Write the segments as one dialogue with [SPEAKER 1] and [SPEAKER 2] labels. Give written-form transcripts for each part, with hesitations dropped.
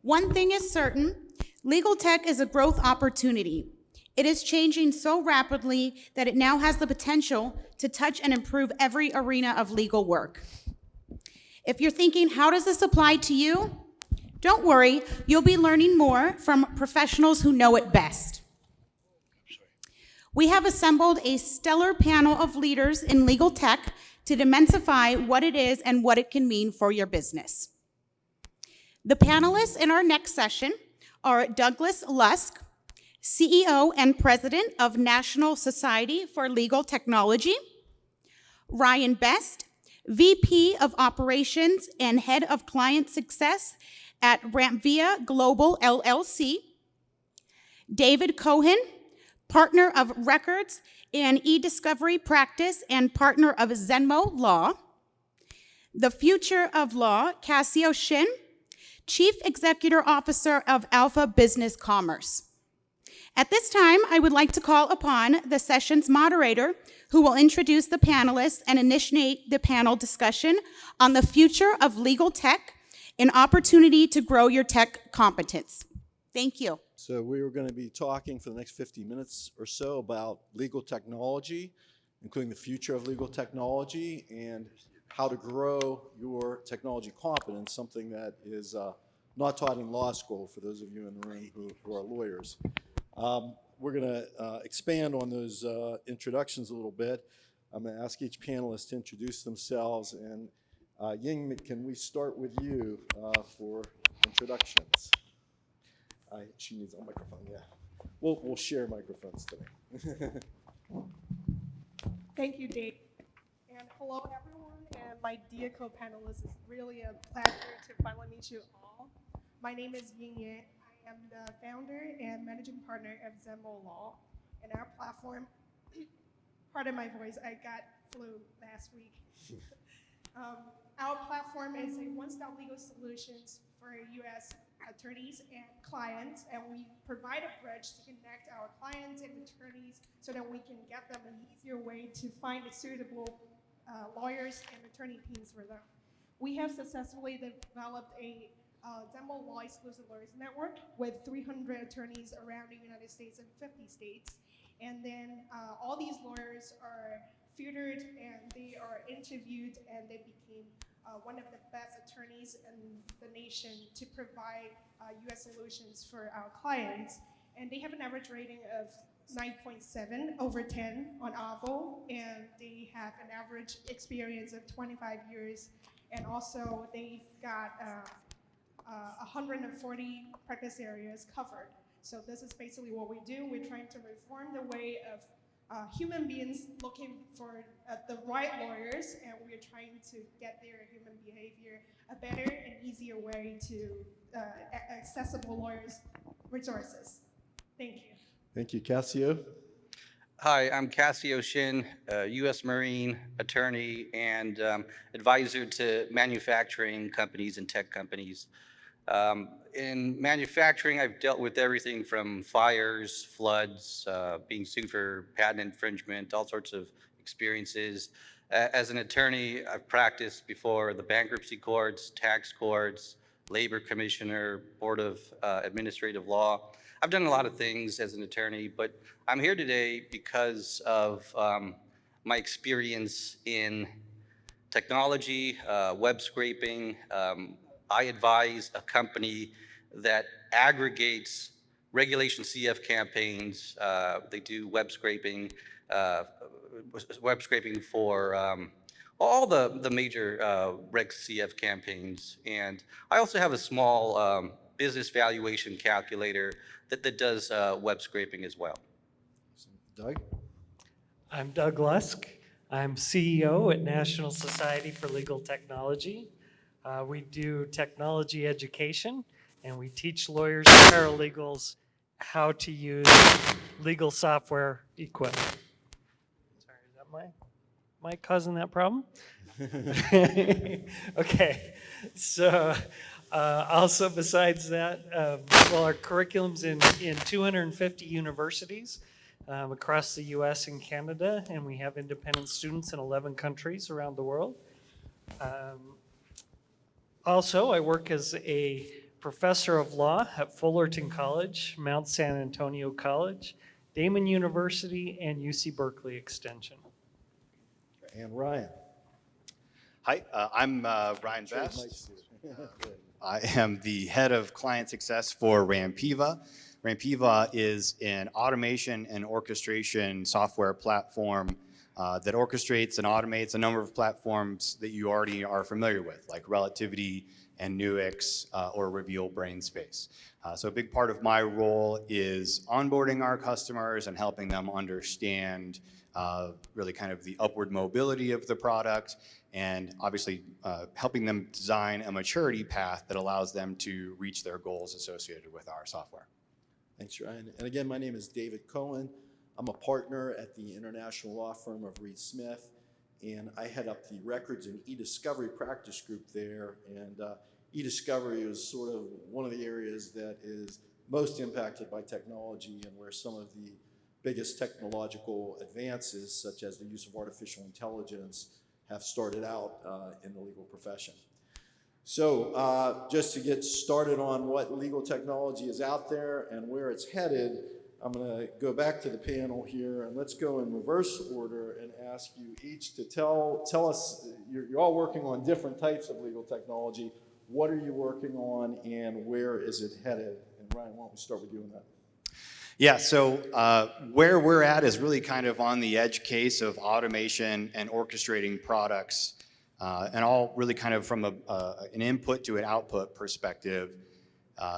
[SPEAKER 1] One thing is certain, legal tech is a growth opportunity. It is changing so rapidly that it now has the potential to touch and improve every arena of legal work. If you're thinking, how does this apply to you? Don't worry, you'll be learning more from professionals who know it best. We have assembled a stellar panel of leaders in legal tech to demystify what it is and what it can mean for your business. The panelists in our next session are Douglas Lusk, CEO and President of National Society for Legal Technology, Ryan Best, VP of Operations and Head of Client Success at Rampiva Global LLC, David Cohen, Partner of Records and E-Discovery Practice and Partner of Zenmo Law, the Future of Law, Casio Shyn, Chief Executive Officer of Alpha Business Commerce. At this time, I would like to call upon the session's moderator, who will introduce the panelists and initiate the panel discussion on the future of legal tech, an opportunity to grow your tech competence. Thank you.
[SPEAKER 2] So we are going to be talking for the next 50 minutes or so about legal technology, including the future of legal technology and how to grow your technology competence, something that is not taught in law school for those of you in the room who are lawyers. We're going to expand on those introductions a little bit. I'm going to ask each panelist to introduce themselves. And Ying, can we start with you for introductions? She needs a microphone, yeah. We'll share microphones today.
[SPEAKER 3] Thank you, Dave. And hello, everyone, and my dear co-panelists. It's really a pleasure to finally meet you all. My name is Ying. I am the founder and managing partner of Zenmo Law, and our platform, pardon my voice, I got flu last week. Our platform is a one-stop legal solutions for U.S. attorneys and clients, and we provide a bridge to connect our clients and attorneys so that we can get them an easier way to find suitable lawyers and attorney teams for them. We have successfully developed a Zenmo Law Exclusive Lawyers Network with 300 attorneys around the United States and 50 states. And then all these lawyers are filtered and they are interviewed, and they became one of the best attorneys in the nation to provide U.S. solutions for our clients. And they have an average rating of 9.7 over 10 on AVO, and they have an average experience of 25 years. And also they've got 140 practice areas covered. So this is basically what we do. We're trying to reform the way of human beings looking for the right lawyers, and we're trying to get their human behavior a better and easier way to accessible lawyers resources. Thank you.
[SPEAKER 2] Thank you, Casio.
[SPEAKER 4] Hi, I'm Casio Shyn, U.S. Marine attorney and advisor to manufacturing companies and tech companies. In manufacturing, I've dealt with everything from fires, floods, being sued for patent infringement, all sorts of experiences. As an attorney, I've practiced before the bankruptcy courts, tax courts, labor commissioner, board of administrative law. I've done a lot of things as an attorney, but I'm here today because of my experience in technology, web scraping. I advise a company that aggregates regulation CF campaigns. They do web scraping for all the major Reg CF campaigns. And I also have a small business valuation calculator that does web scraping as well.
[SPEAKER 2] Doug?
[SPEAKER 5] I'm Doug Lusk. I'm CEO at National Society for Legal Technology. We do technology education, and we teach lawyers and paralegals how to use legal software equipment. Sorry, is that my causing that problem? Okay, so also besides that, well, our curriculum's in 250 universities across the US and Canada, and we have independent students in 11 countries around the world. Also, I work as a professor of law at Fullerton College, Mount San Antonio College, Damon University, and UC Berkeley Extension.
[SPEAKER 2] And Ryan.
[SPEAKER 6] Hi, I'm Ryan
[SPEAKER 2] Trade
[SPEAKER 6] Best.
[SPEAKER 2] mics too.
[SPEAKER 6] I am the head of client success for Rampiva. Rampiva is an automation and orchestration software platform that orchestrates and automates a number of platforms that you already are familiar with, like Relativity and Nuix or Reveal Brainspace. So a big part of my role is onboarding our customers and helping them understand really kind of the upward mobility of the product, and obviously helping them design a maturity path that allows them to reach their goals associated with our software.
[SPEAKER 2] Thanks, Ryan. And again, my name is David Cohen. I'm a partner at the international law firm of Reed Smith, and I head up the records and e-discovery practice group there. And e-discovery is sort of one of the areas that is most impacted by technology and where some of the biggest technological advances, such as the use of artificial intelligence, have started out in the legal profession. So just to get started on what legal technology is out there and where it's headed, I'm going to go back to the panel here, and let's go in reverse order and ask you each to tell us, you're all working on different types of legal technology. What are you working on and where is it headed? And Ryan, why don't we start with you on that?
[SPEAKER 6] Yeah, so where we're at is really kind of on the edge case of automation and orchestrating products, and all really kind of from an input to an output perspective.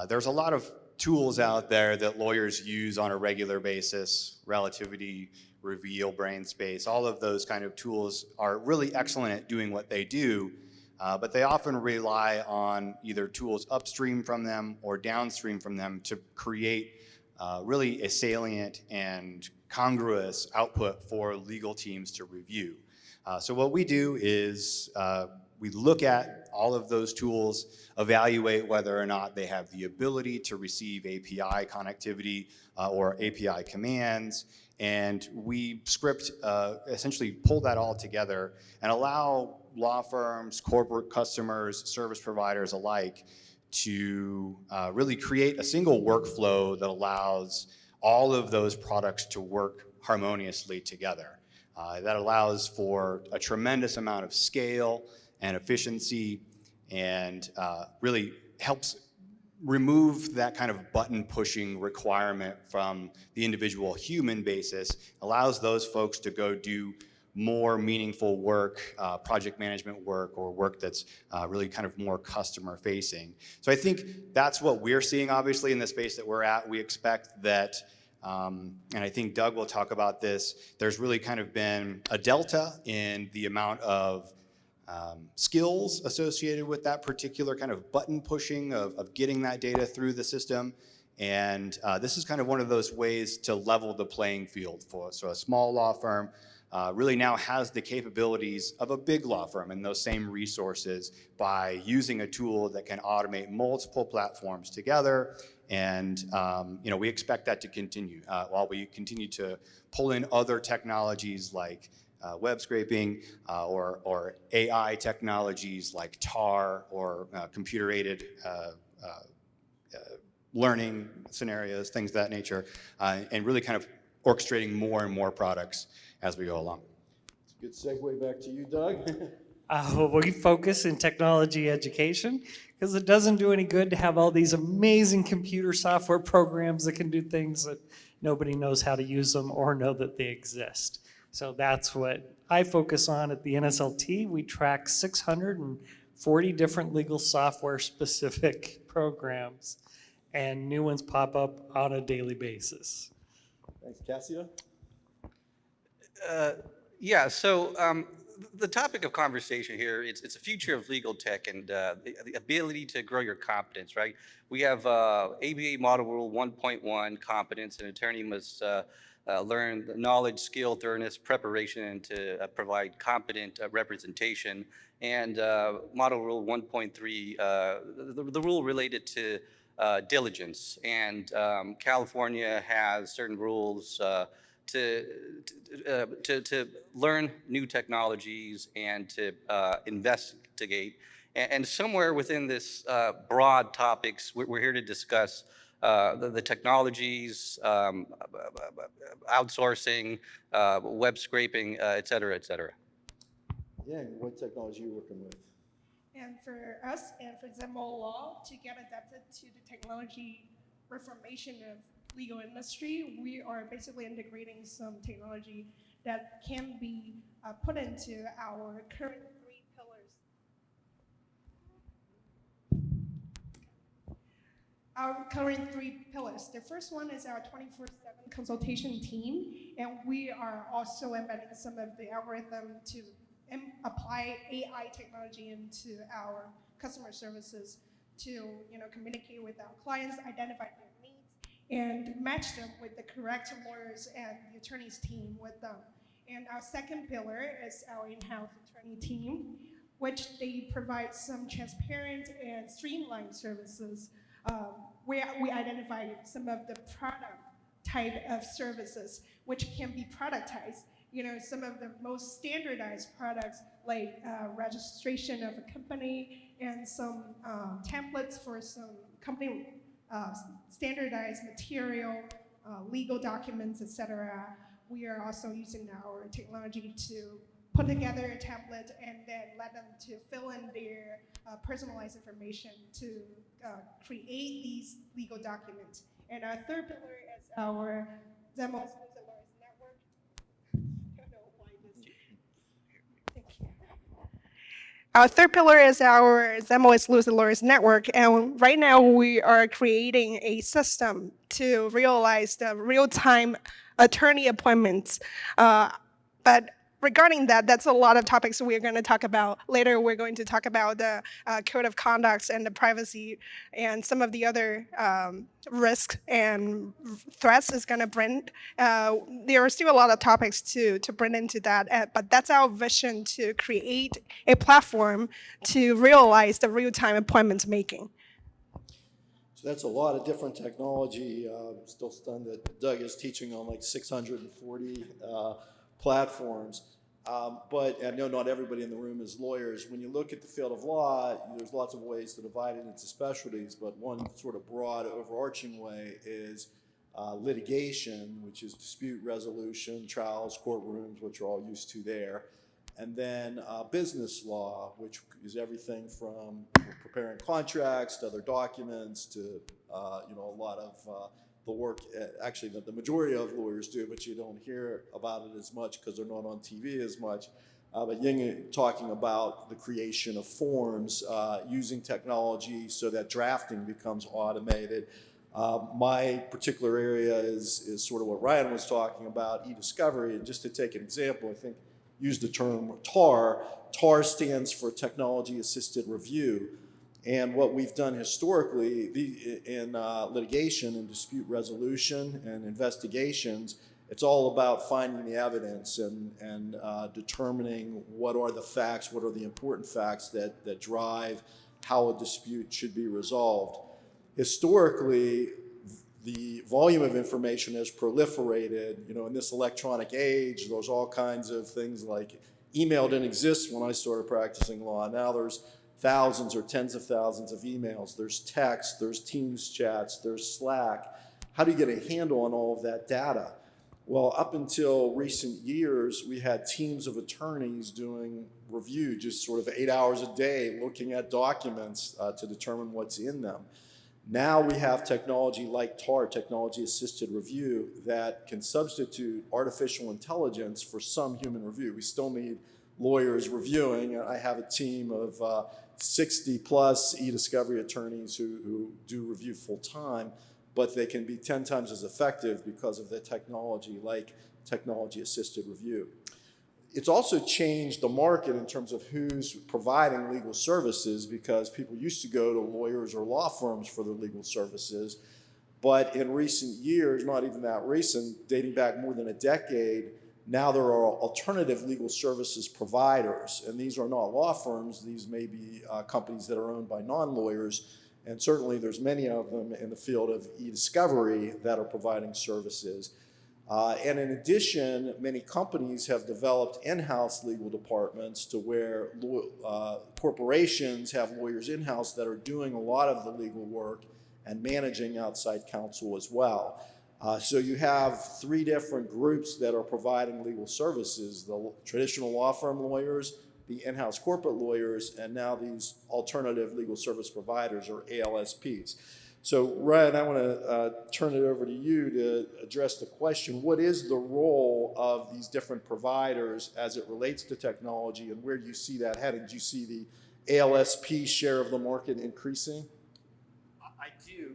[SPEAKER 6] There's a lot of tools out there that lawyers use on a regular basis: Relativity, Reveal, Brainspace. All of those kind of tools are really excellent at doing what they do, but they often rely on either tools upstream from them or downstream from them to create really a salient and congruous output for legal teams to review. So what we do is we look at all of those tools, evaluate whether or not they have the ability to receive API connectivity or API commands, and we script, essentially pull that all together and allow law firms, corporate customers, service providers alike to really create a single workflow that allows all of those products to work harmoniously together. That allows for a tremendous amount of scale and efficiency, and really helps remove that kind of button pushing requirement from the individual human basis, allows those folks to go do more meaningful work, project management work, or work that's really kind of more customer facing. So I think that's what we're seeing, obviously, in the space that we're at. We expect that, and I think Doug will talk about this, there's really kind of been a delta in the amount of skills associated with that particular kind of button pushing of getting that data through the system. And this is kind of one of those ways to level the playing field for so a small law firm really now has the capabilities of a big law firm and those same resources by using a tool that can automate multiple platforms together. And we expect that to continue while we continue to pull in other technologies like web scraping or AI technologies like TAR or computer-aided learning scenarios, things of that nature, and really kind of orchestrating more and more products as we go along.
[SPEAKER 2] It's a good segue back to you, Doug.
[SPEAKER 5] We focus in technology education because it doesn't do any good to have all these amazing computer software programs that can do things that nobody knows how to use them or know that they exist. So that's what I focus on at the NSLT. We track 640 different legal software specific programs, and new ones pop up on a daily basis.
[SPEAKER 2] Thanks, Casio.
[SPEAKER 4] Yeah, so the topic of conversation here, it's the future of legal tech and the ability to grow your competence, right? We have ABA Model Rule 1.1, competence. An attorney must learn the knowledge, skill, thoroughness, preparation, and to provide competent representation. And Model Rule 1.3, the rule related to diligence. And California has certain rules to learn new technologies and to investigate And somewhere within this broad topics, we're here to discuss the technologies, outsourcing, web scraping, et cetera, et cetera.
[SPEAKER 2] Ying, what technology are you working with?
[SPEAKER 3] And for us and for Zenmo Law to get adapted to the technology reformation of legal industry, we are basically integrating some technology that can be put into our current three pillars. Our current three pillars. The first one is our 24/7 consultation team, and we are also embedding some of the algorithm to apply AI technology into our customer services to communicate with our clients, identify their needs, and match them with the correct lawyers and the attorneys team with them. And our second pillar is our in-house attorney team, which they provide some transparent and streamlined services where we identify some of the product type of services which can be productized. Some of the most standardized products like registration of a company and some templates for some company standardized material, legal documents, etc. We are also using our technology to put together a template and then let them to fill in their personalized information to create these legal documents. And our third pillar is our Zenmo Network. I don't know why this. Thank you. Our third pillar is our Zenmo Exclusive Lawyers Network, and right now we are creating a system to realize the real-time attorney appointments. But regarding that, that's a lot of topics we're going to talk about. Later, we're going to talk about the code of conduct and the privacy and some of the other risks and threats it's going to bring. There are still a lot of topics to bring into that, but that's our vision, to create a platform to realize the real-time appointment making.
[SPEAKER 2] So that's a lot of different technology. Still stunned that Doug is teaching on like 640 platforms. But I know not everybody in the room is lawyers. When you look at the field of law, there's lots of ways to divide it into specialties, but one sort of broad overarching way is litigation, which is dispute resolution, trials, courtrooms, which you're all used to there. And then business law, which is everything from preparing contracts to other documents to a lot of the work. Actually, the majority of lawyers do, but you don't hear about it as much because they're not on TV as much. But Ying talking about the creation of forms using technology so that drafting becomes automated. My particular area is sort of what Ryan was talking about, e-discovery. And just to take an example, I think use the term TAR. TAR stands for Technology Assisted Review. And what we've done historically in litigation and dispute resolution and investigations, it's all about finding the evidence and determining what are the facts, what are the important facts that drive how a dispute should be resolved. Historically, the volume of information has proliferated. In this electronic age, there's all kinds of things like email didn't exist when I started practicing law. Now there's thousands or tens of thousands of emails. There's text, there's Teams chats, there's Slack. How do you get a handle on all of that data? Well, up until recent years, we had teams of attorneys doing review, just sort of 8 hours a day, looking at documents to determine what's in them. Now we have technology like TAR, Technology Assisted Review, that can substitute artificial intelligence for some human review. We still need lawyers reviewing. I have a team of 60 plus e-discovery attorneys who do review full time, but they can be 10 times as effective because of the technology like Technology Assisted Review. It's also changed the market in terms of who's providing legal services, because people used to go to lawyers or law firms for their legal services. But in recent years, not even that recent, dating back more than a decade, now there are alternative legal services providers. And these are not law firms. These may be companies that are owned by non-lawyers. And certainly there's many of them in the field of e-discovery that are providing services. And in addition, many companies have developed in-house legal departments to where corporations have lawyers in-house that are doing a lot of the legal work and managing outside counsel as well. So you have three different groups that are providing legal services: the traditional law firm lawyers, the in-house corporate lawyers, and now these alternative legal service providers, or ALSPs. So Ryan, I want to turn it over to you to address the question: what is the role of these different providers as it relates to technology, and where do you see that heading? Do you see the ALSP share of the market increasing?
[SPEAKER 6] I do.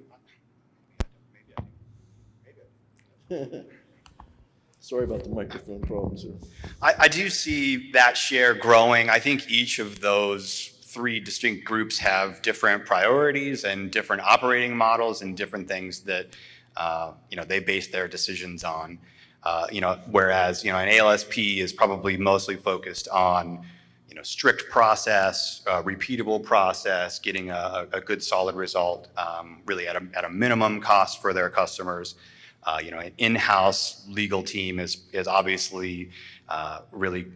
[SPEAKER 2] Sorry about the microphone problems here.
[SPEAKER 6] I do see that share growing. I think each of those three distinct groups have different priorities and different operating models and different things that they base their decisions on. Whereas an ALSP is probably mostly focused on strict process, repeatable process, getting a good solid result, really at a minimum cost for their customers. An in-house legal team is obviously really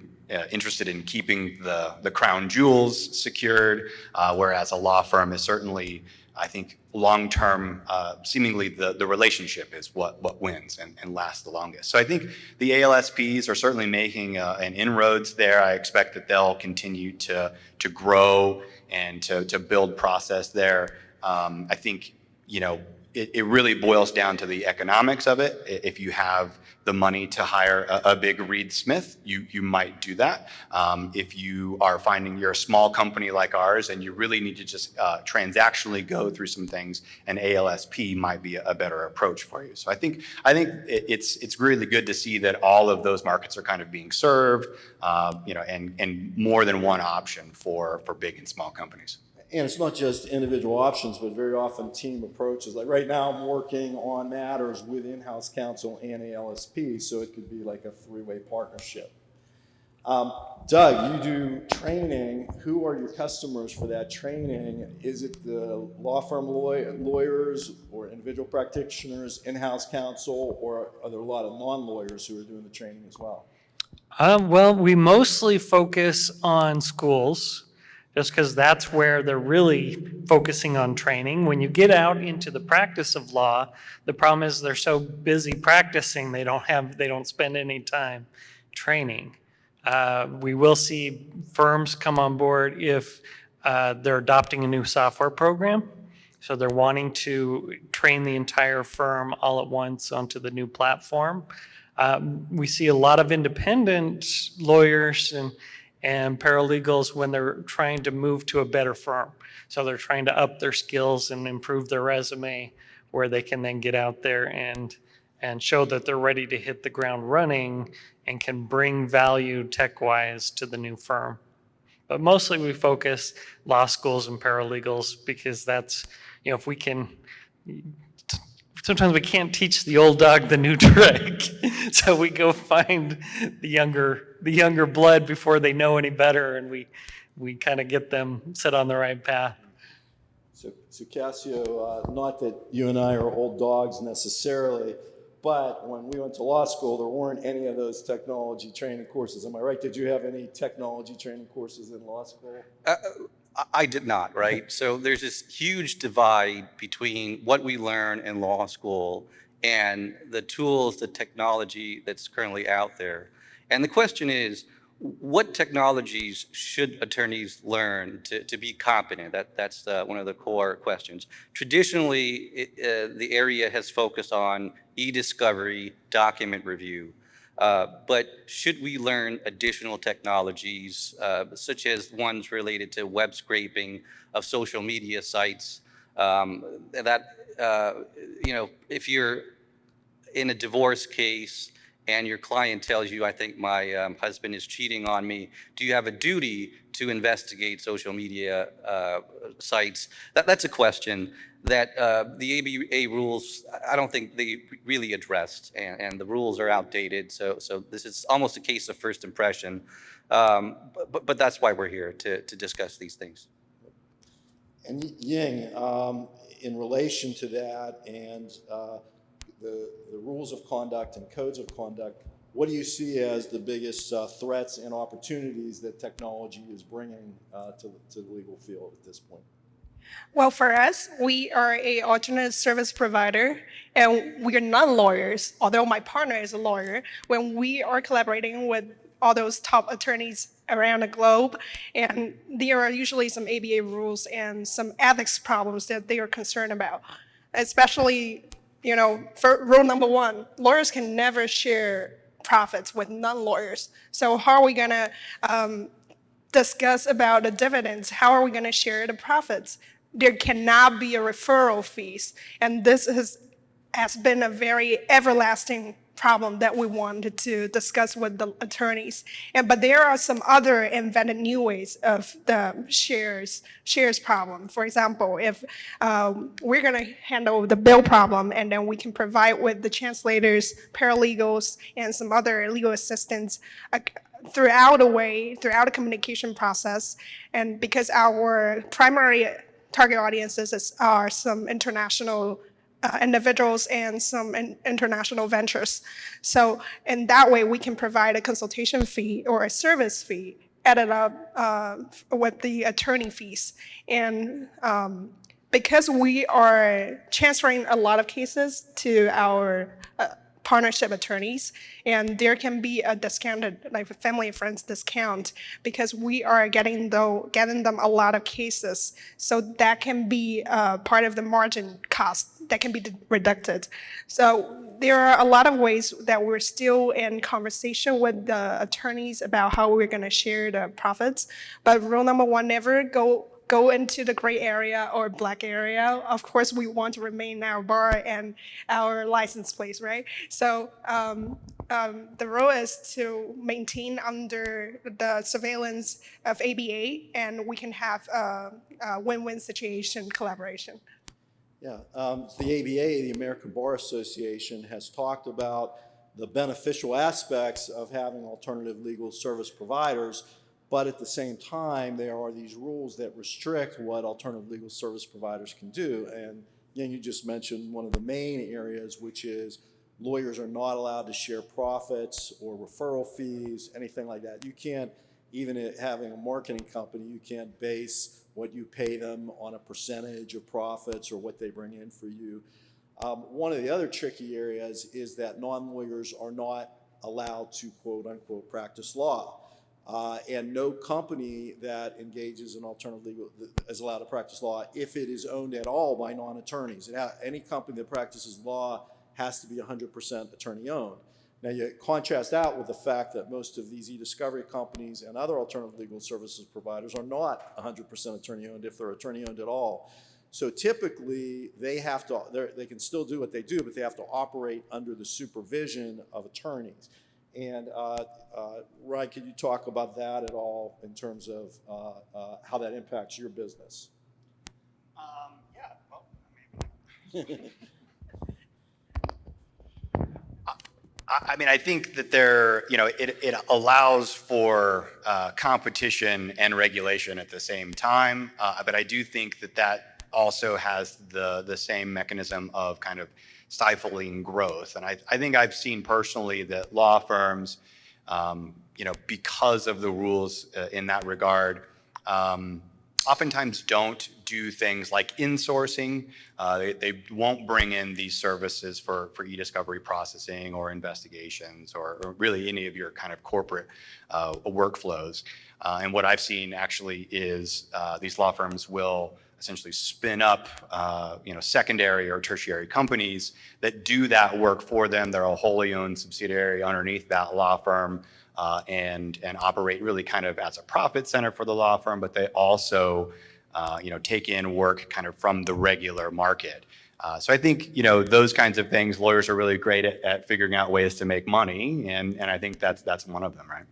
[SPEAKER 6] interested in keeping the crown jewels secured, whereas a law firm is certainly, I think, long-term, seemingly the relationship is what wins and lasts the longest. So I think the ALSPs are certainly making an inroads there. I expect that they'll continue to grow and to build process there. I think, it really boils down to the economics of it. If you have the money to hire a big Reed Smith, you might do that. If you are finding you're a small company like ours and you really need to just transactionally go through some things, an ALSP might be a better approach for you. So I think it's really good to see that all of those markets are kind of being served, and more than one option for big and small companies.
[SPEAKER 2] And it's not just individual options, but very often team approaches. Like right now, I'm working on matters with in-house counsel and ALSP, so it could be like a three-way partnership. Doug, you do training. Who are your customers for that training? Is it the law firm lawyers or individual practitioners, in-house counsel, or are there a lot of non-lawyers who are doing the training as well?
[SPEAKER 5] Well, we mostly focus on schools, just because that's where they're really focusing on training. When you get out into the practice of law, the problem is they're so busy practicing, they don't spend any time training. We will see firms come on board if they're adopting a new software program. So they're wanting to train the entire firm all at once onto the new platform. We see a lot of independent lawyers and paralegals when they're trying to move to a better firm. So they're trying to up their skills and improve their resume, where they can then get out there and show that they're ready to hit the ground running and can bring value tech-wise to the new firm. But mostly we focus law schools and paralegals, because that's, if we can, sometimes we can't teach the old dog the new trick. So we go find the younger blood before they know any better, and we kind of get them set on the right path.
[SPEAKER 2] So Casio, not that you and I are old dogs necessarily, but when we went to law school, there weren't any of those technology training courses. Am I right? Did you have any technology training courses in law school?
[SPEAKER 4] I did not, right? So there's this huge divide between what we learn in law school and the tools, the technology that's currently out there. And the question is, what technologies should attorneys learn to be competent? That's one of the core questions. Traditionally, the area has focused on e-discovery, document review. But should we learn additional technologies, such as ones related to web scraping of social media sites, if you're in a divorce case and your client tells you, I think my husband is cheating on me, do you have a duty to investigate social media sites? That's a question that the ABA rules, I don't think they really addressed, and the rules are outdated. So this is almost a case of first impression. But that's why we're here, to discuss these things.
[SPEAKER 2] And Ying, in relation to that, and the rules of conduct and codes of conduct, what do you see as the biggest threats and opportunities that technology is bringing to the legal field at this point?
[SPEAKER 3] Well, for us, we are a alternate service provider, and we are non-lawyers. Although my partner is a lawyer, when we are collaborating with all those top attorneys around the globe, and there are usually some ABA rules and some ethics problems that they are concerned about. Especially, for rule number one, lawyers can never share profits with non-lawyers. So how are we gonna discuss about the dividends? How are we going to share the profits? There cannot be a referral fees, and this has been a very everlasting problem that we wanted to discuss with the attorneys. But there are some other invented new ways of the shares problem. For example, if we're going to handle the bill problem, and then we can provide with the translators, paralegals, and some other legal assistants throughout the communication process. And because our primary target audiences are some international individuals and some international ventures. So in that way, we can provide a consultation fee or a service fee added up with the attorney fees. And because we are transferring a lot of cases to our partnership attorneys, and there can be a discounted, like a family and friends discount, because we are getting them a lot of cases. So that can be part of the margin cost that can be reducted. So there are a lot of ways that we're still in conversation with the attorneys about how we're going to share the profits. But rule number one, never go into the gray area or black area. Of course, we want to remain our bar and our license plates, right? So the rule is to maintain under the surveillance of ABA, and we can have a win-win situation collaboration.
[SPEAKER 2] Yeah, the ABA, the American Bar Association, has talked about the beneficial aspects of having alternative legal service providers, but at the same time, there are these rules that restrict what alternative legal service providers can do. And Ying, you just mentioned one of the main areas, which is lawyers are not allowed to share profits or referral fees, anything like that. You can't, even having a marketing company, you can't base what you pay them on a percentage of profits or what they bring in for you. One of the other tricky areas is that non-lawyers are not allowed to quote unquote practice law. And no company that engages in alternative legal is allowed to practice law if it is owned at all by non-attorneys. Any company that practices law has to be 100% attorney-owned. Now you contrast that with the fact that most of these e-discovery companies and other alternative legal services providers are not 100% attorney-owned if they're attorney-owned at all. So typically they can still do what they do, but they have to operate under the supervision of attorneys. And Ryan, can you talk about that at all in terms of how that impacts your business?
[SPEAKER 6] Yeah, well, maybe. I mean, I think that it allows for competition and regulation at the same time, but I do think that also has the same mechanism of kind of stifling growth. And I think I've seen personally that law firms, because of the rules in that regard, oftentimes don't do things like insourcing. They won't bring in these services for e-discovery processing or investigations or really any of your kind of corporate workflows. And what I've seen actually is these law firms will essentially spin up secondary or tertiary companies that do that work for them. They're a wholly owned subsidiary underneath that law firm. And operate really kind of as a profit center for the law firm, but they also, take in work kind of from the regular market. So I think, those kinds of things, lawyers are really great at figuring out ways to make money, and I think that's one of them, right?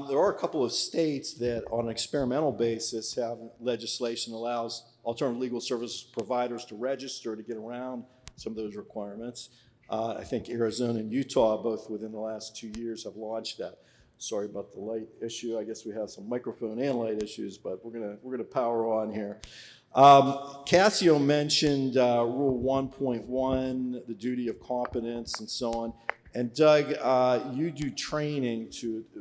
[SPEAKER 2] There are a couple of states that on an experimental basis have legislation that allows alternative legal service providers to register to get around some of those requirements. I think Arizona and Utah, both within the last 2 years, have launched that. Sorry about the light issue. I guess we have some microphone and light issues, but we're gonna power on here. Casio mentioned Rule 1.1, the duty of competence, and so on. And Doug, you do training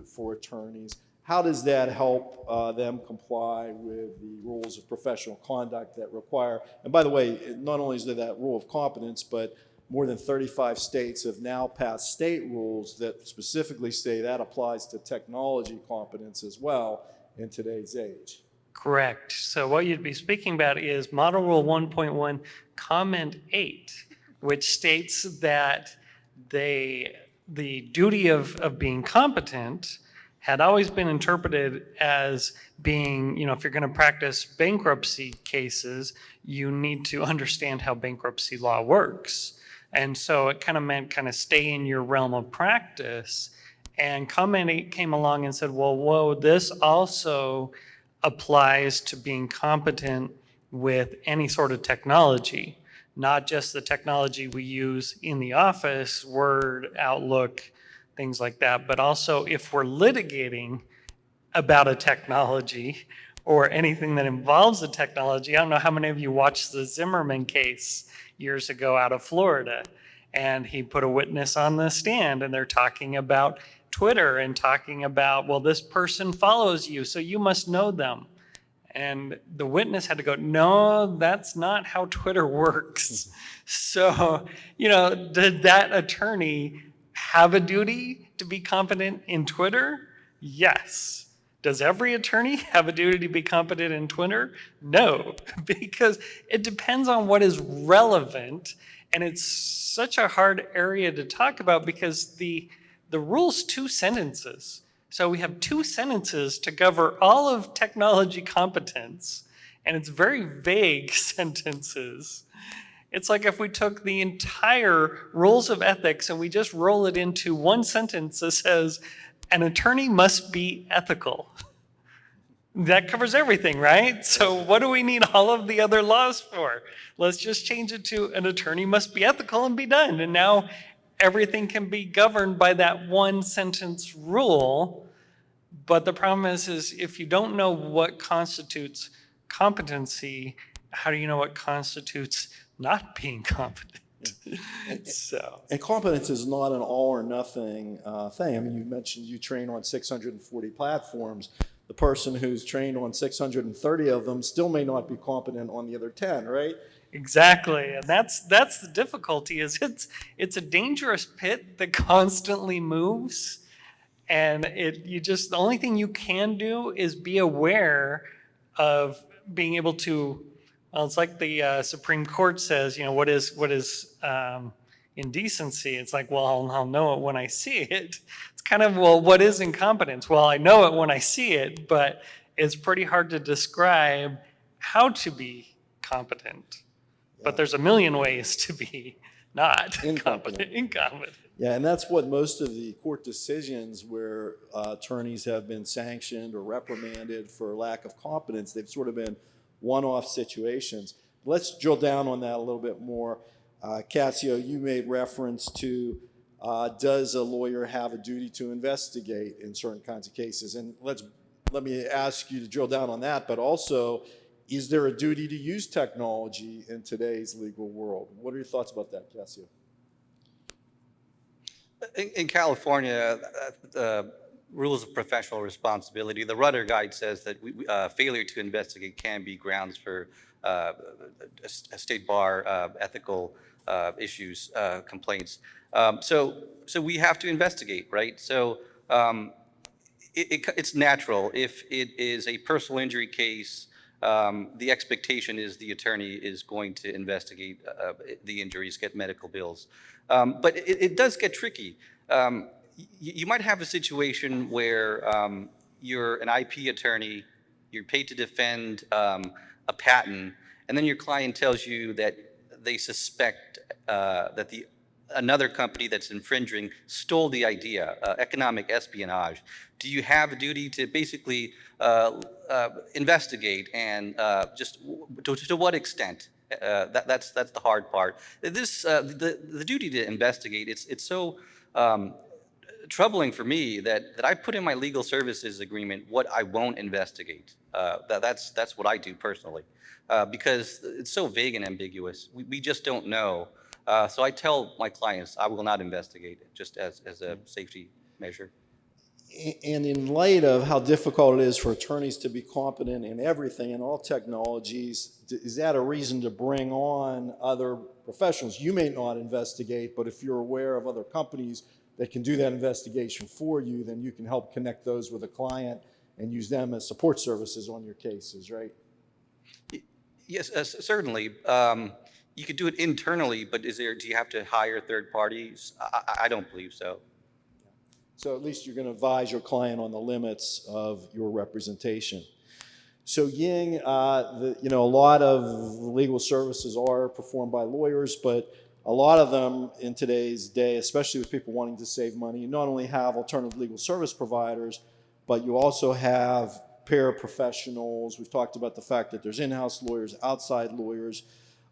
[SPEAKER 2] for attorneys. How does that help them comply with the rules of professional conduct that require? And by the way, not only is there that rule of competence, but more than 35 states have now passed state rules that specifically say that applies to technology competence as well in today's age.
[SPEAKER 5] Correct. So what you'd be speaking about is Model Rule 1.1, Comment 8, which states that the duty of being competent had always been interpreted as being, if you're going to practice bankruptcy cases, you need to understand how bankruptcy law works. And so it kind of meant stay in your realm of practice. And Comment 8 came along and said, well, whoa, this also applies to being competent with any sort of technology, not just the technology we use in the office, Word, Outlook, things like that, but also if we're litigating about a technology or anything that involves a technology. I don't know how many of you watched the Zimmerman case years ago out of Florida, and he put a witness on the stand and they're talking about Twitter and talking about, well, this person follows you, so you must know them. And the witness had to go, no, that's not how Twitter works. So, did that attorney have a duty to be competent in Twitter? Yes. Does every attorney have a duty to be competent in Twitter? No, because it depends on what is relevant. And it's such a hard area to talk about because the rule's 2 sentences. So we have 2 sentences to cover all of technology competence, and it's very vague sentences. It's like if we took the entire rules of ethics and we just roll it into 1 sentence that says, an attorney must be ethical. That covers everything, right? So what do we need all of the other laws for? Let's just change it to an attorney must be ethical and be done. And now everything can be governed by that 1 sentence rule. But the problem is if you don't know what constitutes competency, how do you know what constitutes not being competent? And
[SPEAKER 2] competence is not an all or nothing thing. I mean, you mentioned you train on 640 platforms. The person who's trained on 630 of them still may not be competent on the other 10, right?
[SPEAKER 5] Exactly, and that's the difficulty. Is it's a dangerous pit that constantly moves, and the only thing you can do is be aware of being able to. Well, it's like the Supreme Court says, what is indecency? It's like, well, I'll know it when I see it. It's kind of, well, what is incompetence? Well, I know it when I see it, but it's pretty hard to describe how to be competent. But there's a million ways to be not incompetent.
[SPEAKER 2] Yeah, and that's what most of the court decisions where attorneys have been sanctioned or reprimanded for lack of competence, they've sort of been one-off situations. Let's drill down on that a little bit more. Casio, you made reference to does a lawyer have a duty to investigate in certain kinds of cases? And let me ask you to drill down on that, but also, is there a duty to use technology in today's legal world? What are your thoughts about that, Casio?
[SPEAKER 4] In California, rules of professional responsibility, the Rudder Guide says that failure to investigate can be grounds for a state bar ethical issues, complaints. So we have to investigate, right? So it's natural. If it is a personal injury case, the expectation is the attorney is going to investigate the injuries, get medical bills. But it does get tricky. You might have a situation where you're an IP attorney, you're paid to defend a patent, and then your client tells you that they suspect that another company that's infringing stole the idea, economic espionage. Do you have a duty to basically investigate, and just to what extent? That's the hard part. The duty to investigate, it's so troubling for me that I put in my legal services agreement what I won't investigate. That's what I do personally, because it's so vague and ambiguous. We just don't know. So I tell my clients I will not investigate it, just as a safety measure.
[SPEAKER 2] And in light of how difficult it is for attorneys to be competent in everything, in all technologies, is that a reason to bring on other professionals? You may not investigate, but if you're aware of other companies that can do that investigation for you, then you can help connect those with a client and use them as support services on your cases, right?
[SPEAKER 4] Yes, certainly. You could do it internally, but do you have to hire third parties? I don't believe so.
[SPEAKER 2] So at least you're going to advise your client on the limits of your representation. So Ying, a lot of legal services are performed by lawyers, but a lot of them in today's day, especially with people wanting to save money, you not only have alternative legal service providers, but you also have paraprofessionals. We've talked about the fact that there's in-house lawyers, outside lawyers.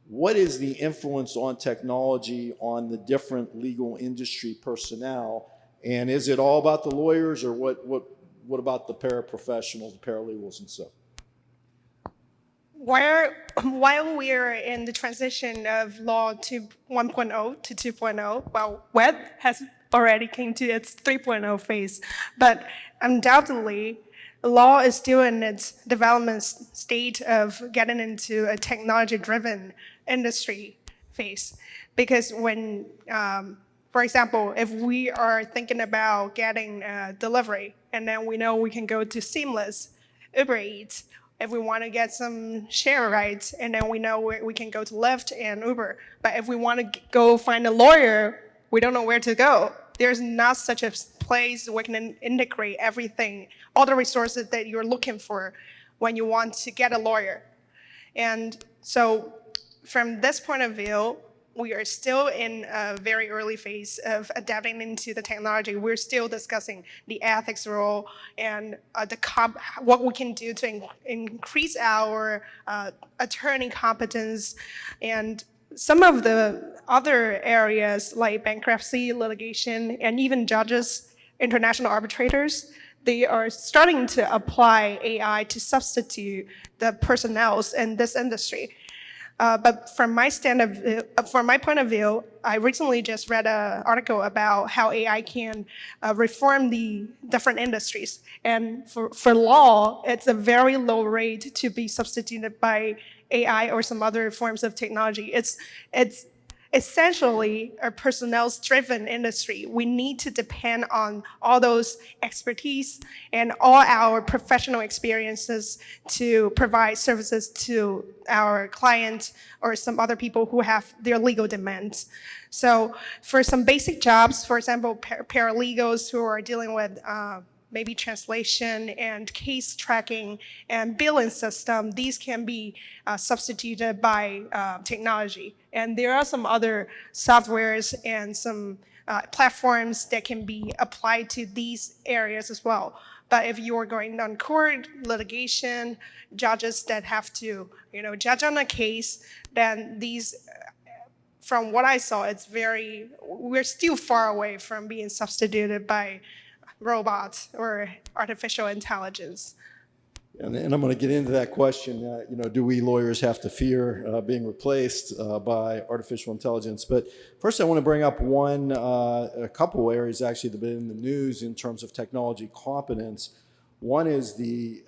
[SPEAKER 2] What is the influence on technology on the different legal industry personnel? And is it all about the lawyers, or what about the paraprofessionals, the paralegals, and so?
[SPEAKER 3] While we are in the transition of law to 1.0 to 2.0, well, web has already came to its 3.0 phase, but undoubtedly, law is still in its development state of getting into a technology-driven industry phase. Because when, for example, if we are thinking about getting delivery, and then we know we can go to Seamless, Uber Eats, if we want to get some share rides, and then we know we can go to Lyft and Uber. But if we want to go find a lawyer, we don't know where to go. There's not such a place where we can integrate everything, all the resources that you're looking for when you want to get a lawyer. And so from this point of view, we are still in a very early phase of adapting into the technology. We're still discussing the ethics role and what we can do to increase our attorney competence. And some of the other areas like bankruptcy, litigation, and even judges, international arbitrators, they are starting to apply AI to substitute the personnel in this industry. But from my point of view, I recently just read an article about how AI can reform the different industries. And for law, it's a very low rate to be substituted by AI or some other forms of technology. It's essentially a personnel-driven industry. We need to depend on all those expertise and all our professional experiences to provide services to our clients or some other people who have their legal demands. So for some basic jobs, for example, paralegals who are dealing with maybe translation and case tracking and billing system, these can be substituted by technology. And there are some other softwares and some platforms that can be applied to these areas as well. But if you're going on court, litigation, judges that have to, judge on a case, then these, from what I saw, we're still far away from being substituted by robots or artificial intelligence.
[SPEAKER 2] And I'm going to get into that question. Do we lawyers have to fear being replaced by artificial intelligence? But first, I want to bring up a couple areas actually that have been in the news in terms of technology competence. One is the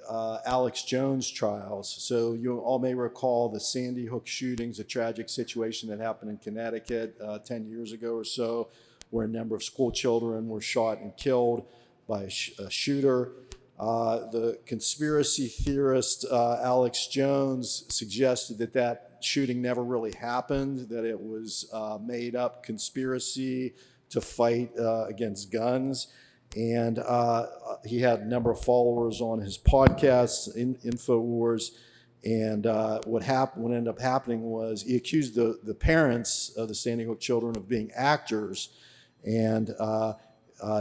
[SPEAKER 2] Alex Jones trials. So you all may recall the Sandy Hook shootings, a tragic situation that happened in Connecticut 10 years ago or so, where a number of school children were shot and killed by a shooter. The conspiracy theorist Alex Jones suggested that shooting never really happened, that it was made up conspiracy to fight against guns. And he had a number of followers on his podcast, InfoWars. And what ended up happening was he accused the parents of the Sandy Hook children of being actors. And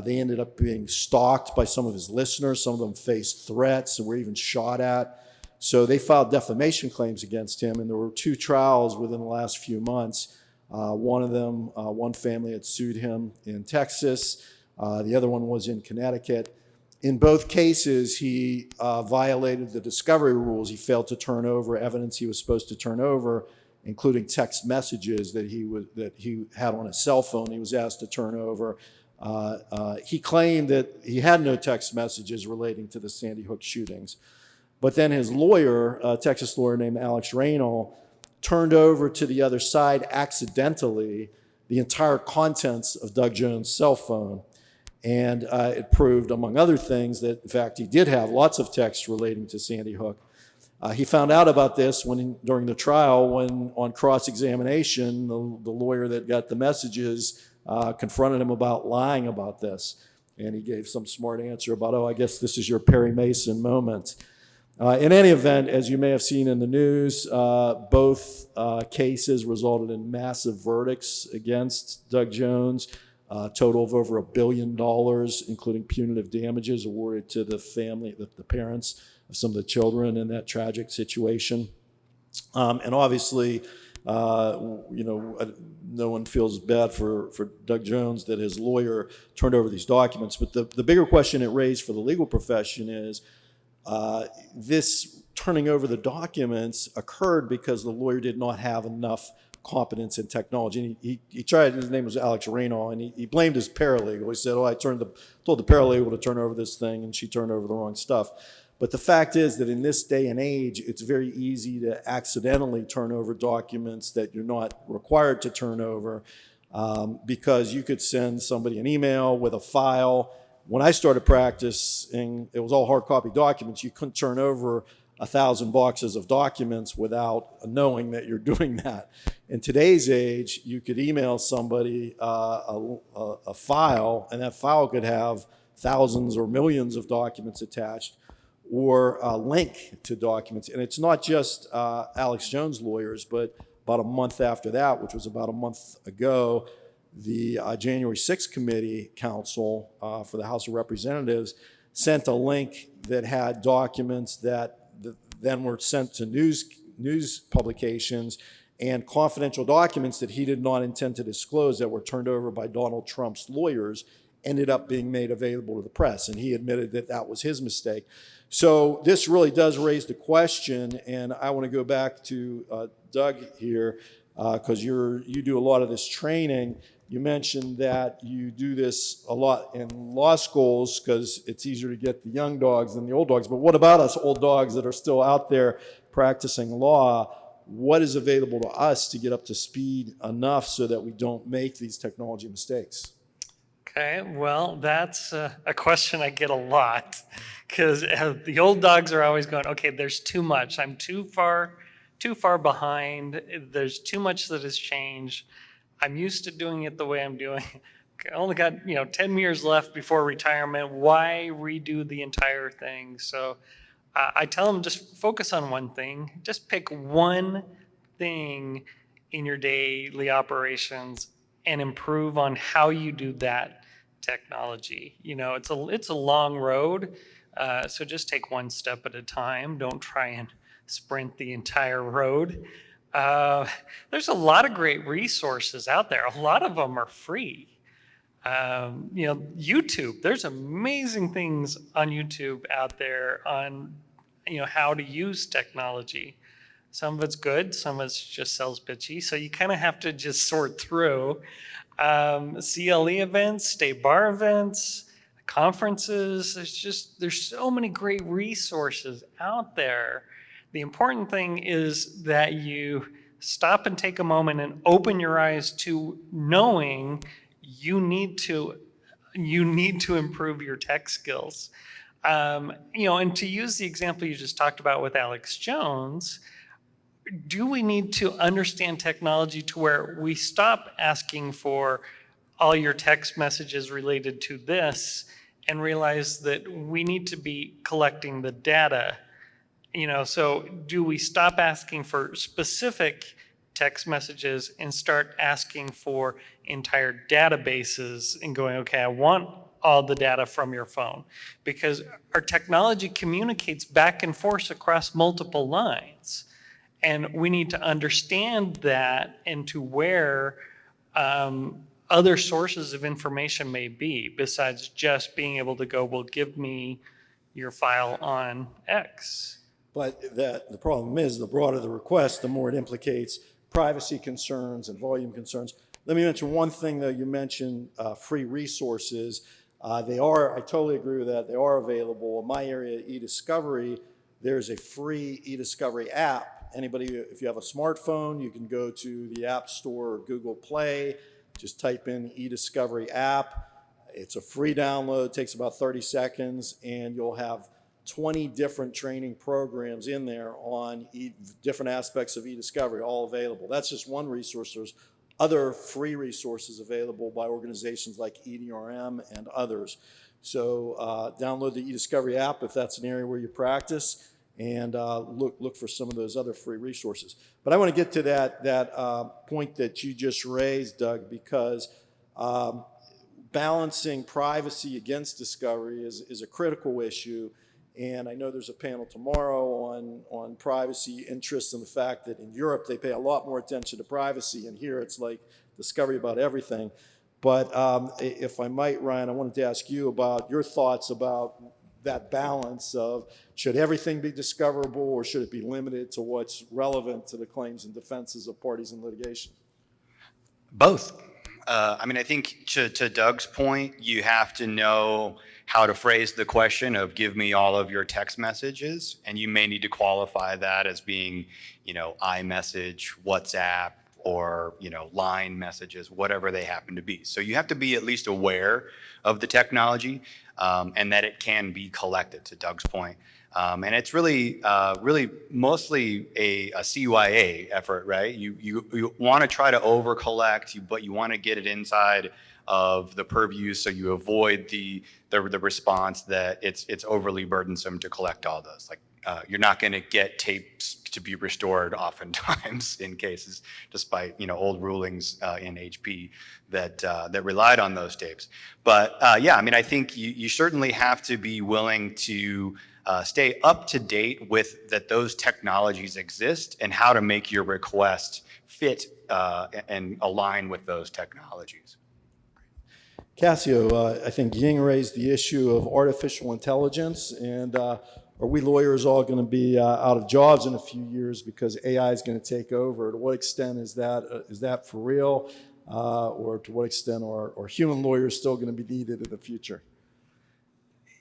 [SPEAKER 2] they ended up being stalked by some of his listeners. Some of them faced threats and were even shot at. So they filed defamation claims against him, and there were 2 trials within the last few months. One of them, one family had sued him in Texas. The other one was in Connecticut. In both cases, he violated the discovery rules. He failed to turn over evidence he was supposed to turn over, including text messages that he had on his cell phone he was asked to turn over. He claimed that he had no text messages relating to the Sandy Hook shootings. But then his lawyer, a Texas lawyer named Alex Raynal, turned over to the other side accidentally the entire contents of Doug Jones' cell phone. And it proved, among other things, that in fact he did have lots of texts relating to Sandy Hook. He found out about this during the trial when, on cross-examination, the lawyer that got the messages confronted him about lying about this. And he gave some smart answer about, oh, I guess this is your Perry Mason moment. In any event, as you may have seen in the news, both cases resulted in massive verdicts against Doug Jones, a total of over $1 billion, including punitive damages awarded to the family, the parents of some of the children in that tragic situation. And obviously, no one feels bad for Doug Jones that his lawyer turned over these documents. But the bigger question it raised for the legal profession is, this turning over the documents occurred because the lawyer did not have enough competence in technology. And he tried, his name was Alex Raynal, and he blamed his paralegal. He said, oh, I told the paralegal to turn over this thing, and she turned over the wrong stuff. But the fact is that in this day and age, it's very easy to accidentally turn over documents that you're not required to turn over, because you could send somebody an email with a file. When I started practicing, it was all hard copy documents. You couldn't turn over 1,000 boxes of documents without knowing that you're doing that. In today's age, you could email somebody a file, and that file could have thousands or millions of documents attached, or a link to documents. And it's not just Alex Jones' lawyers, but about a month after that, which was about a month ago, the January 6th Committee Council for the House of Representatives sent a link that had documents that then were sent to news publications, and confidential documents that he did not intend to disclose that were turned over by Donald Trump's lawyers ended up being made available to the press. And he admitted that that was his mistake. So this really does raise the question, and I want to go back to Doug here, because you do a lot of this training. You mentioned that you do this a lot in law schools because it's easier to get the young dogs than the old dogs. But what about us old dogs that are still out there practicing law? What is available to us to get up to speed enough so that we don't make these technology mistakes?
[SPEAKER 5] Okay, well, that's a question I get a lot, because the old dogs are always going, okay, there's too much. I'm too far behind. There's too much that has changed. I'm used to doing it the way I'm doing. I only got 10 years left before retirement. Why redo the entire thing? So I tell them, just focus on one thing. Just pick one thing in your daily operations and improve on how you do that technology. It's a long road, so just take one step at a time. Don't try and sprint the entire road. There's a lot of great resources out there. A lot of them are free. YouTube, there's amazing things on YouTube out there on, how to use technology. Some of it's good, some of it's just sales pitchy. So you kind of have to just sort through. CLE events, state bar events, conferences. There's so many great resources out there. The important thing is that you stop and take a moment and open your eyes to knowing you need to improve your tech skills. And to use the example you just talked about with Alex Jones, do we need to understand technology to where we stop asking for all your text messages related to this and realize that we need to be collecting the data? So do we stop asking for specific text messages and start asking for entire databases and going, okay, I want all the data from your phone? Because our technology communicates back and forth across multiple lines. And we need to understand that and to where a other sources of information may be besides just being able to go, well, give me your file on X.
[SPEAKER 2] But the problem is, the broader the request, the more it implicates privacy concerns and volume concerns. Let me mention one thing, though. You mentioned free resources. I totally agree with that. They are available. In my area, eDiscovery, there's a free eDiscovery app. Anybody, if you have a smartphone, you can go to the App Store or Google Play, just type in eDiscovery app. It's a free download, takes about 30 seconds, and you'll have 20 different training programs in there on different aspects of eDiscovery, all available. That's just one resource. There's other free resources available by organizations like EDRM and others. So download the eDiscovery app if that's an area where you practice, and look for some of those other free resources. But I want to get to that point that you just raised, Doug, because balancing privacy against discovery is a critical issue. And I know there's a panel tomorrow on privacy interests and the fact that in Europe they pay a lot more attention to privacy, and here it's like discovery about everything. But if I might, Ryan, I wanted to ask you about your thoughts about that balance of, should everything be discoverable or should it be limited to what's relevant to the claims and defenses of parties in litigation?
[SPEAKER 6] Both. I mean, I think to Doug's point, you have to know how to phrase the question of give me all of your text messages, and you may need to qualify that as being, iMessage, WhatsApp, or, line messages, whatever they happen to be. So you have to be at least aware of the technology and that it can be collected, to Doug's point. And it's really mostly a CYA effort, right? You want to try to over collect, but you want to get it inside of the purview so you avoid the response that it's overly burdensome to collect all those. Like you're not going to get tapes to be restored oftentimes in cases, despite old rulings in HP that relied on those tapes. But yeah, I mean, I think you certainly have to be willing to stay up to date with that those technologies exist and how to make your request fit and align with those technologies.
[SPEAKER 2] Casio, I think Ying raised the issue of artificial intelligence, and are we lawyers all going to be out of jobs in a few years because AI is going to take over? To what extent is that for real, or to what extent are human lawyers still going to be needed in the future?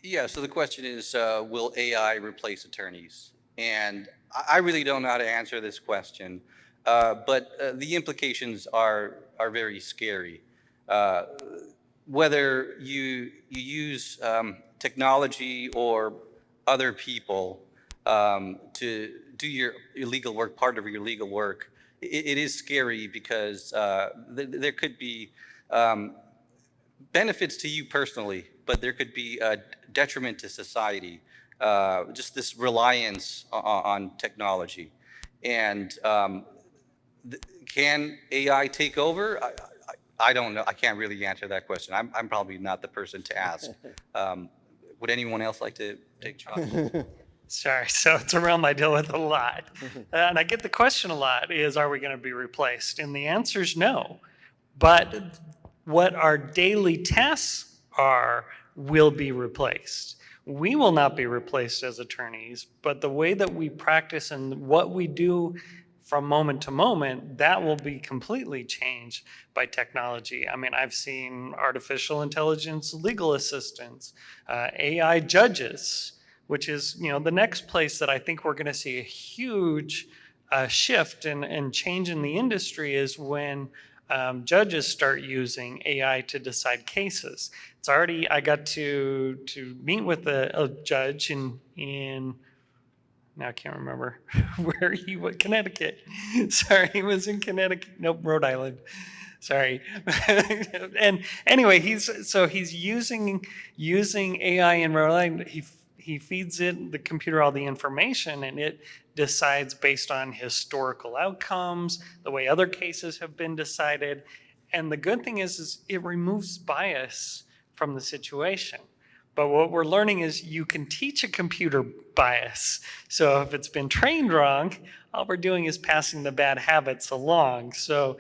[SPEAKER 4] Yeah, so the question is, will AI replace attorneys? And I really don't know how to answer this question, but the implications are very scary. Whether you use technology or other people to do your legal work, part of your legal work, it is scary because there could be benefits to you personally, but there could be a detriment to society, just this reliance on technology. And can AI take over? I don't know. I can't really answer that question. I'm probably not the person to ask. Would anyone else like to take a shot?
[SPEAKER 5] Sorry, so it's a realm I deal with a lot. And I get the question a lot is, are we going to be replaced? And the answer is no. But what our daily tasks are will be replaced. We will not be replaced as attorneys, but the way that we practice and what we do from moment to moment, that will be completely changed by technology. I mean, I've seen artificial intelligence legal assistants, AI judges, which is the next place that I think we're going to see a huge shift and change in the industry is when judges start using AI to decide cases. It's already, I got to meet with a judge in now I can't remember where he was, Connecticut. Sorry, he was in Connecticut. Nope, Rhode Island. Sorry. And anyway, he's using AI in Rhode Island. He feeds it, the computer, all the information, and it decides based on historical outcomes, the way other cases have been decided. And the good thing is it removes bias from the situation. But what we're learning is you can teach a computer bias. So if it's been trained wrong, all we're doing is passing the bad habits along. So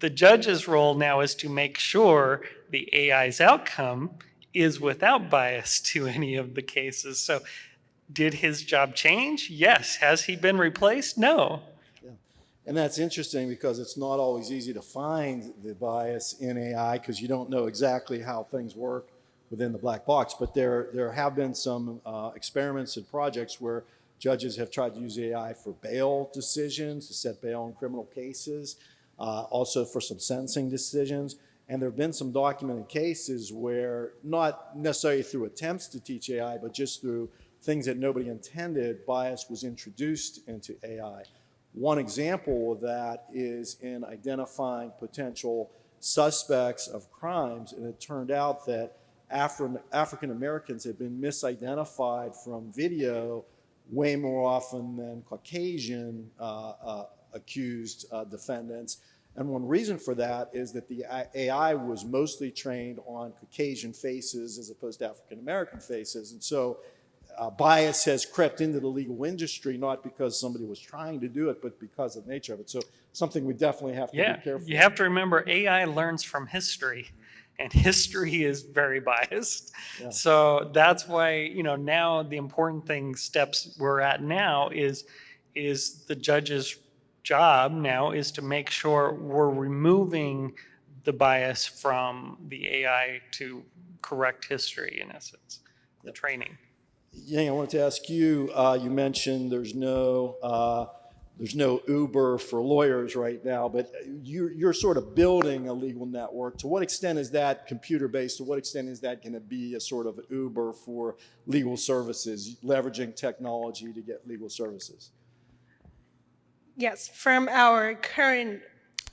[SPEAKER 5] the judge's role now is to make sure the AI's outcome is without bias to any of the cases. So did his job change? Yes. Has he been replaced? No.
[SPEAKER 2] And that's interesting because it's not always easy to find the bias in AI because you don't know exactly how things work within the black box. But there have been some experiments and projects where judges have tried to use AI for bail decisions, to set bail in criminal cases, also for some sentencing decisions. And there have been some documented cases where, not necessarily through attempts to teach AI, but just through things that nobody intended, bias was introduced into AI. One example of that is in identifying potential suspects of crimes, and it turned out that African Americans had been misidentified from video way more often than Caucasian accused defendants. And one reason for that is that the AI was mostly trained on Caucasian faces as opposed to African American faces. And so bias has crept into the legal industry, not because somebody was trying to do it, but because of the nature of it. So something we definitely have to be careful.
[SPEAKER 5] You have to remember AI learns from history, and history is very biased. Yeah. So that's why, now the important steps we're at now is the judge's job now is to make sure we're removing the bias from the AI to correct history, in essence, the training.
[SPEAKER 2] Ying, I wanted to ask you, you mentioned there's no Uber for lawyers right now, but you're sort of building a legal network. To what extent is that computer-based? To what extent is that going to be a sort of Uber for legal services, leveraging technology to get legal services?
[SPEAKER 3] Yes, from our current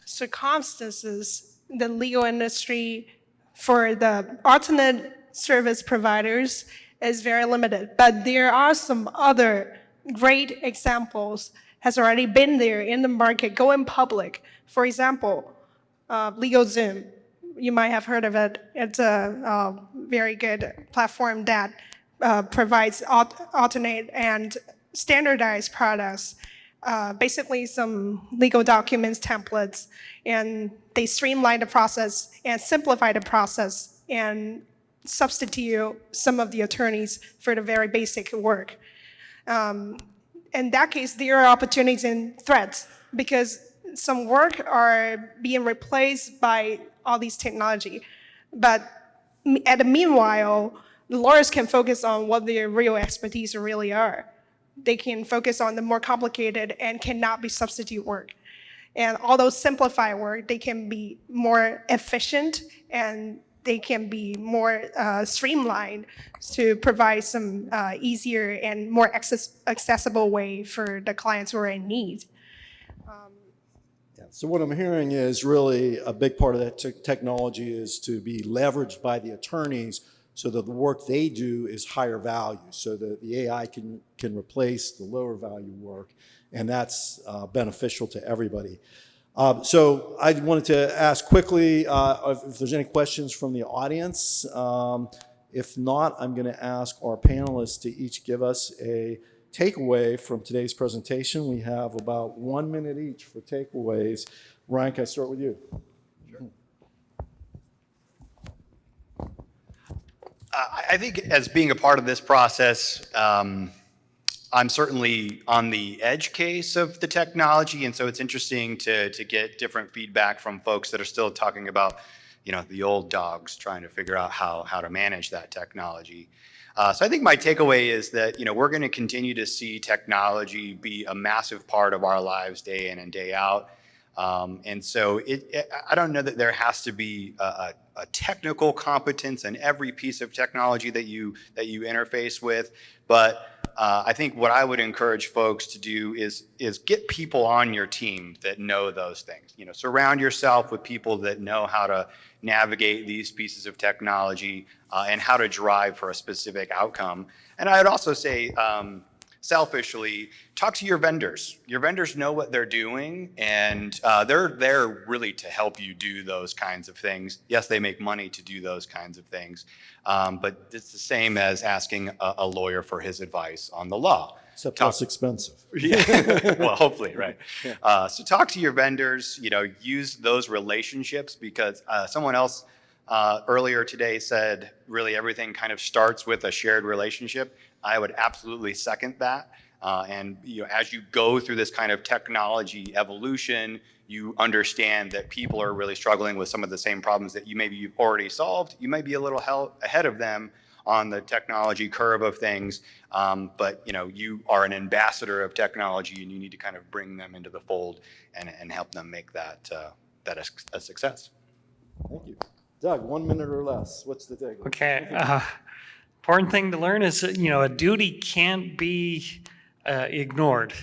[SPEAKER 3] circumstances, the legal industry for the alternate service providers is very limited. But there are some other great examples has already been there in the market, going public. For example, LegalZoom. You might have heard of it. It's a very good platform that provides alternate and standardized products. Basically some legal documents templates, and they streamline the process and simplify the process and substitute some of the attorneys for the very basic work. In that case, there are opportunities and threats because some work are being replaced by all these technology. But at the meanwhile, the lawyers can focus on what their real expertise really are. They can focus on the more complicated and cannot be substitute work. And although simplified work, they can be more efficient and they can be more streamlined to provide some easier and more accessible way for the clients who are in need.
[SPEAKER 2] So what I'm hearing is really a big part of that technology is to be leveraged by the attorneys so that the work they do is higher value, so that the AI can replace the lower value work, and that's beneficial to everybody. So I wanted to ask quickly if there's any questions from the audience. If not, I'm going to ask our panelists to each give us a takeaway from today's presentation. We have about 1 minute each for takeaways. Ryan, can I start with you? Sure.
[SPEAKER 6] I think as being a part of this process, I'm certainly on the edge case of the technology, and so it's interesting to get different feedback from folks that are still talking about, the old dogs, trying to figure out how to manage that technology. So I think my takeaway is that, we're going to continue to see technology be a massive part of our lives day in and day out. And so I don't know that there has to be a technical competence in every piece of technology that you interface with, but I think what I would encourage folks to do is get people on your team that know those things. Surround yourself with people that know how to navigate these pieces of technology and how to drive for a specific outcome. And I would also say, selfishly, talk to your vendors. Your vendors know what they're doing, and they're there really to help you do those kinds of things. Yes, they make money to do those kinds of things, but it's the same as asking a lawyer for his advice on the law.
[SPEAKER 2] Except less expensive.
[SPEAKER 6] Yeah. Well, hopefully, right. So talk to your vendors, use those relationships, because someone else earlier today said really everything kind of starts with a shared relationship. I would absolutely second that. And as you go through this kind of technology evolution, you understand that people are really struggling with some of the same problems that you've already solved. You might be a little ahead of them on the technology curve of things, but you are an ambassador of technology, and you need to kind of bring them into the fold and help them make that a success.
[SPEAKER 2] Thank you. Doug, 1 minute or less. What's the take?
[SPEAKER 5] Okay. Important thing to learn is that, a duty can't be ignored.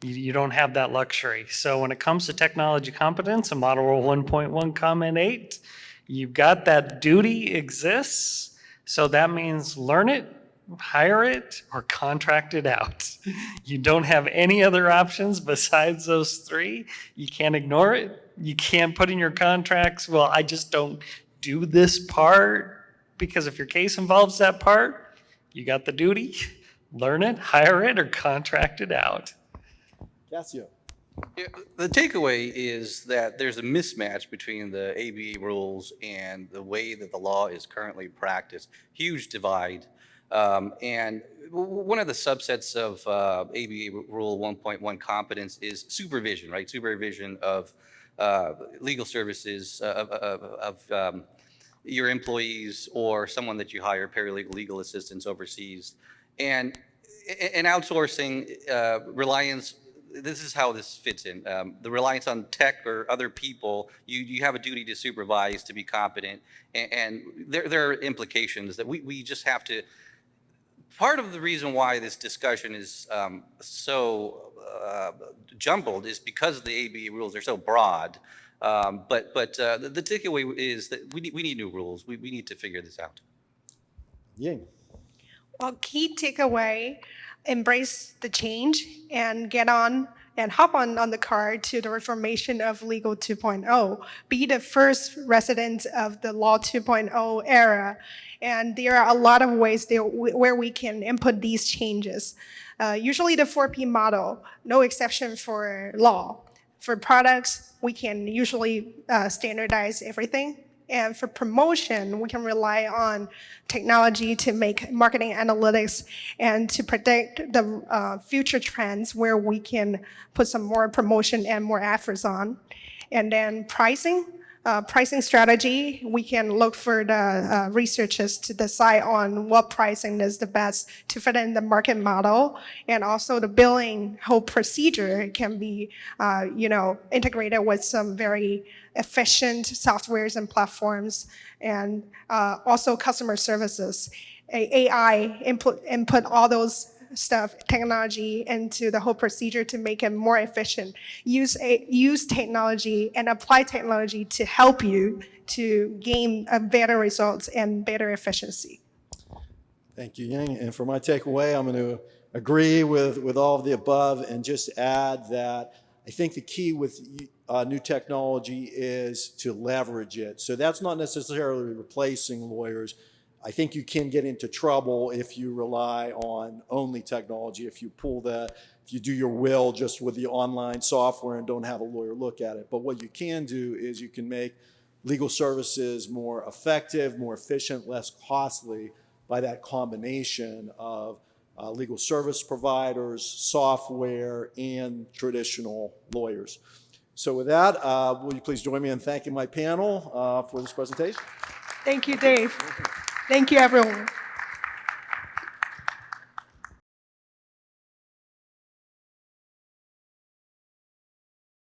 [SPEAKER 5] You don't have that luxury. So when it comes to technology competence and Model Rule 1.1 Comment 8, you've got that duty exists. So that means learn it, hire it, or contract it out. You don't have any other options besides those three. You can't ignore it. You can't put in your contracts, well, I just don't do this part, because if your case involves that part, you got the duty. Learn it, hire it, or contract it out.
[SPEAKER 2] Casio.
[SPEAKER 4] Yeah, the takeaway is that there's a mismatch between the ABA rules and the way that the law is currently practiced. Huge divide. And one of the subsets of ABA Rule 1.1 competence is supervision, right? Supervision of legal services of your employees or someone that you hire, paralegal, legal assistants overseas. And outsourcing reliance, this is how this fits in. The reliance on tech or other people, you have a duty to supervise, to be competent, and there are implications that we just have to. Part of the reason why this discussion is so jumbled is because the ABA rules are so broad. But the takeaway is that we need new rules. We need to figure this out.
[SPEAKER 2] Ying.
[SPEAKER 3] Well, key takeaway, embrace the change and get on and hop on the car to the reformation of Legal 2.0. Be the first resident of the Law 2.0 era. And there are a lot of ways where we can input these changes. Usually the 4P model, no exception for law. For products, we can usually standardize everything. And for promotion, we can rely on technology to make marketing analytics and to predict the future trends where we can put some more promotion and more efforts on. And then pricing strategy, we can look for the researchers to decide on what pricing is the best to fit in the market model. And also the billing whole procedure can be, integrated with some very efficient softwares and platforms, and also customer services. AI input all those stuff, technology into the whole procedure to make it more efficient. Use technology and apply technology to help you to gain better results and better efficiency.
[SPEAKER 2] Thank you, Ying. And for my takeaway, I'm going to agree with all of the above and just add that I think the key with new technology is to leverage it. So that's not necessarily replacing lawyers. I think you can get into trouble if you rely on only technology, if you do your will just with the online software and don't have a lawyer look at it. But what you can do is you can make legal services more effective, more efficient, less costly by that combination of legal service providers, software, and traditional lawyers. So with that, will you please join me in thanking my panel for this presentation?
[SPEAKER 3] Thank you, Dave. Thank you, everyone.